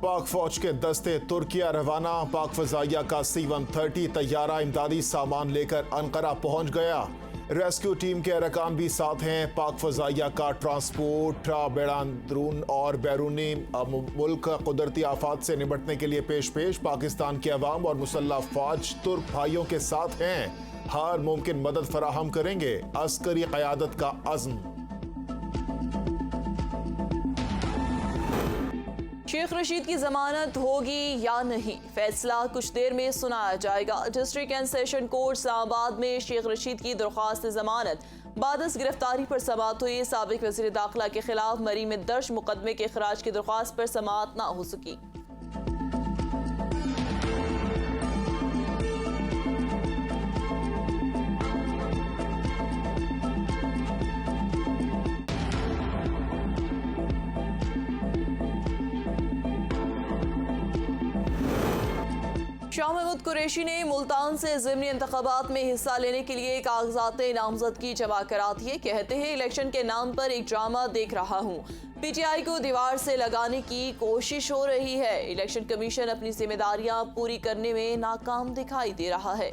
पाक फौज के दस्ते तुर्किया रवाना। पाक फजाइया का C-130 तैयारा इमदादी सामान लेकर अनकरा पहुंच गया। रेस्क्यू टीम के अरकान भी साथ हैं। पाक फजाइया का ट्रांसपोर्ट बेड़ांदरून और बैरूनी मुल्क कुदरती आफात से निपटने के लिए पेश पाकिस्तान के अवाम और मुसल्लह फौज तुर्क भाइयों के साथ हैं। हर मुमकिन मदद फराहम करेंगे। अस्करी क़यादत का अज़्म। शेख रशीद की जमानत होगी या नहीं, फैसला कुछ देर में सुनाया जाएगा। District and session court Islamabad में शेख रशीद की दरख्वास्त जमानत बादस गिरफ्तारी पर समाअत हुई। साबिक वज़ीर दाखिला के खिलाफ मरी में दर्ज मुकदमे के खराज की दरख्वास्त पर समाअत न हो सकी। शाह महमूद कुरैशी ने मुल्तान से ज़िमनी इंतखाबात में हिस्सा लेने के लिए कागजात नामजदगी जमा करा दिए। कहते हैं इलेक्शन के नाम पर एक ड्रामा देख रहा हूँ। PTI को दीवार से लगाने की कोशिश हो रही है। इलेक्शन कमीशन अपनी जिम्मेदारियां पूरी करने में नाकाम दिखाई दे रहा है।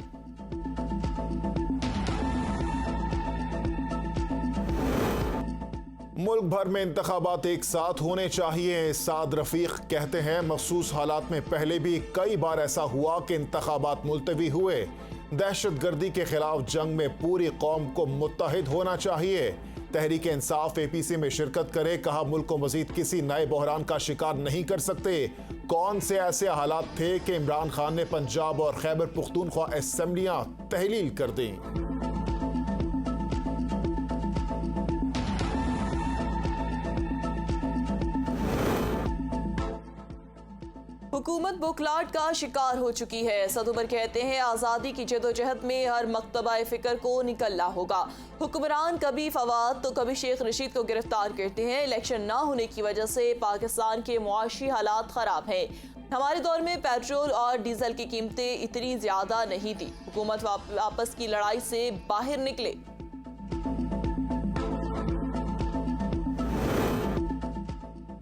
मुल्क भर में इंतखाबात एक साथ होने चाहिए। साद रफीक कहते हैं मखसूस हालात में पहले भी कई बार ऐसा हुआ कि इंतखाबात मुलतवी हुए। दहशत गर्दी के खिलाफ जंग में पूरी कौम को मुत्तहिद होना चाहिए। तहरीक इंसाफ APC में शिरकत करे। कहा मुल्क को मजीद किसी नए बहरान का शिकार नहीं कर सकते। कौन से ऐसे हालात थे कि इमरान खान ने पंजाब और खैबर पुख्तूनख्वा असेंबलियां तहलील कर दी। हुकूमत बुखलाट का शिकार हो चुकी है। सदुमर कहते हैं आज़ादी की जदोजहद में हर मकतबा फिक्र को निकलना होगा। हुक्मरान कभी फवाद तो कभी शेख रशीद को गिरफ्तार करते हैं। इलेक्शन ना होने की वजह से पाकिस्तान के मुआशी हालात खराब हैं। हमारे दौर में पेट्रोल और डीजल की कीमतें इतनी ज्यादा नहीं थी। हुकूमत वापस की लड़ाई से बाहर निकले।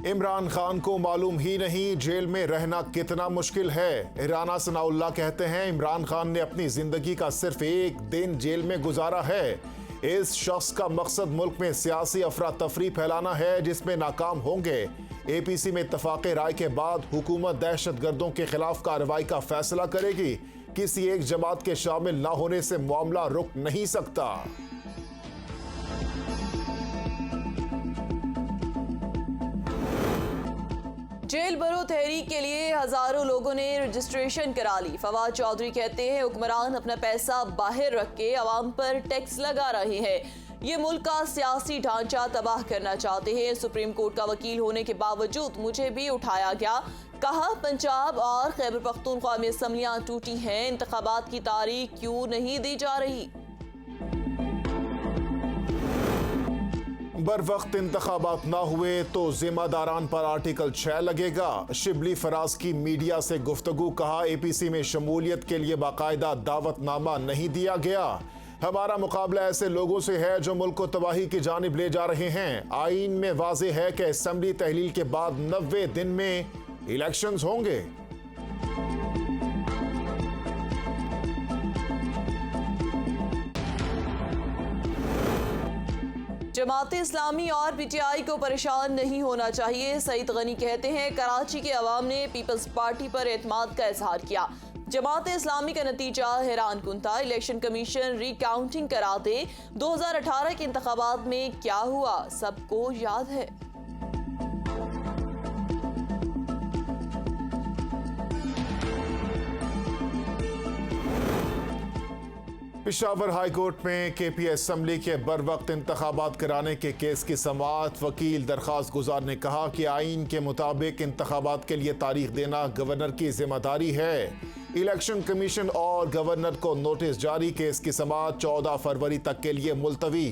इमरान खान को मालूम ही नहीं जेल में रहना कितना मुश्किल है। राना सनाउल्लाह कहते हैं इमरान खान ने अपनी जिंदगी का सिर्फ एक दिन जेल में गुजारा है। इस शख्स का मकसद मुल्क में सियासी अफरा तफरी फैलाना है जिसमें नाकाम होंगे। APC में इत्तफाक़ राय के बाद हुकूमत दहशत गर्दों के खिलाफ कार्रवाई का फैसला करेगी। किसी एक जमात के शामिल न होने से मामला रुक नहीं सकता। जेल भरो तहरीक के लिए हजारों लोगों ने रजिस्ट्रेशन करा ली। फवाद चौधरी कहते हैं हुक्मरान अपना पैसा बाहर रख के अवाम पर टैक्स लगा रहे हैं। ये मुल्क का सियासी ढांचा तबाह करना चाहते हैं। सुप्रीम कोर्ट का वकील होने के बावजूद मुझे भी उठाया गया। कहा पंजाब और खैबर पख्तूनख्वा में असम्बलियां टूटी हैं। इंतखाबात की तारीख क्यों नहीं दी जा रही। बर वक्त इंतखाबात ना हुए तो जिम्मेदारान पर आर्टिकल 6 लगेगा। शिबली फराज की मीडिया से गुफ्तगू। कहा APC में शमूलियत के लिए बाकायदा दावतनामा नहीं दिया गया। हमारा मुकाबला ऐसे लोगों से है जो मुल्क को तबाही की जानिब ले जा रहे हैं। आईन में वाज़े है कि असेंबली तहलील के बाद 90 दिन में इलेक्शंस होंगे। जमात इस्लामी और PTI को परेशान नहीं होना चाहिए। सईद गनी कहते हैं कराची के अवाम ने पीपल्स पार्टी पर एतमाद का इजहार किया। जमात इस्लामी का नतीजा हैरान कुन था। इलेक्शन कमीशन रिकाउंटिंग करा दे। 2018 के इंतखाबात में क्या हुआ सबको याद है। पेशावर हाई कोर्ट में KP असेंबली के बर वक्त इंतखाबात कराने के केस की समाअत। वकील दरख्वास्त गुजार ने कहा कि आईन के मुताबिक इंतखाबात के लिए तारीख देना गवर्नर की जिम्मेदारी है। इलेक्शन कमीशन और गवर्नर को नोटिस जारी। केस की समाअत 14 फरवरी तक के लिए मुलतवी।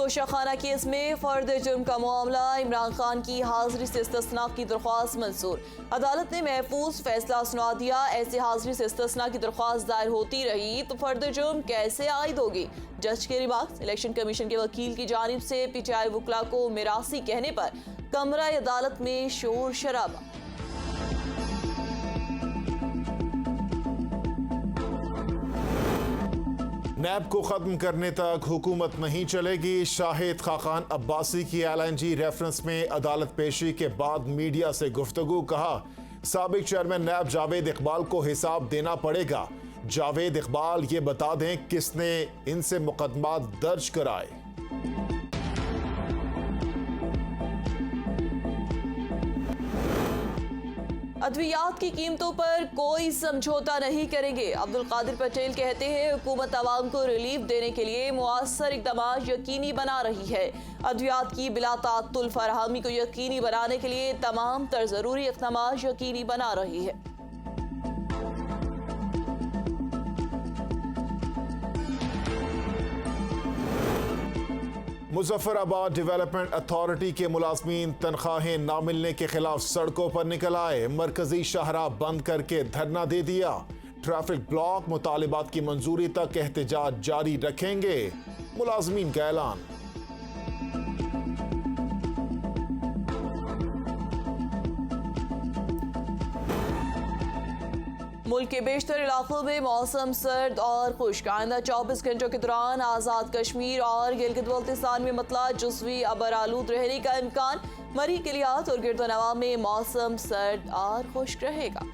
तोशाखाना केस में फर्द जुर्म का मामला, इमरान खान की हाजिरी से इस्तिस्ना की दरख्वास्त मंजूर। अदालत ने महफूज फैसला सुना दिया। ऐसे हाजिरी से इस्तिस्ना की दरख्वास्त दायर होती रही तो फर्द जुर्म कैसे आयद होगी? जज के रिमार्क्स। इलेक्शन कमीशन के वकील की जानिब से पीटीआई वकला को मिरासी कहने पर कमरा अदालत में शोर शराबा। नैब को खत्म करने तक हुकूमत नहीं चलेगी। शाहिद खाकान अब्बासी की LNG रेफरेंस में अदालत पेशी के बाद मीडिया से गुफ्तगू। कहा, साबिक चेयरमैन नैब जावेद इकबाल को हिसाब देना पड़ेगा। जावेद इकबाल ये बता दें किसने इनसे मुकदमा दर्ज कराए। अद्वियात की कीमतों पर कोई समझौता नहीं करेंगे। अब्दुल कादिर पटेल कहते हैं हुकूमत आवाम को रिलीफ देने के लिए मुअस्सर इक़दाम यकीनी बना रही है। अद्वियात की बिला ताअत्तुल फराहमी को यकीनी बनाने के लिए तमाम तर ज़रूरी इक़दाम यकीनी बना रही है। मुजफ्फराबाद डेवलपमेंट अथॉरिटी के मुलाजमीन तनख्वाहें ना मिलने के खिलाफ सड़कों पर निकल आए। मरकजी शाहराह बंद करके धरना दे दिया। ट्रैफिक ब्लॉक, मुतालिबात की मंजूरी तक एहतजाज जारी रखेंगे, मुलाजमीन का ऐलान। मुल्क के बेशतर इलाकों में मौसम सर्द और खुश्क। आइंदा 24 घंटों के दौरान आज़ाद कश्मीर और गिलगित बल्तिस्तान में मतला जुज़वी अबर आलूद रहने का इम्कान। मरी किलियात और गिरदोनवा में मौसम सर्द और खुश्क रहेगा।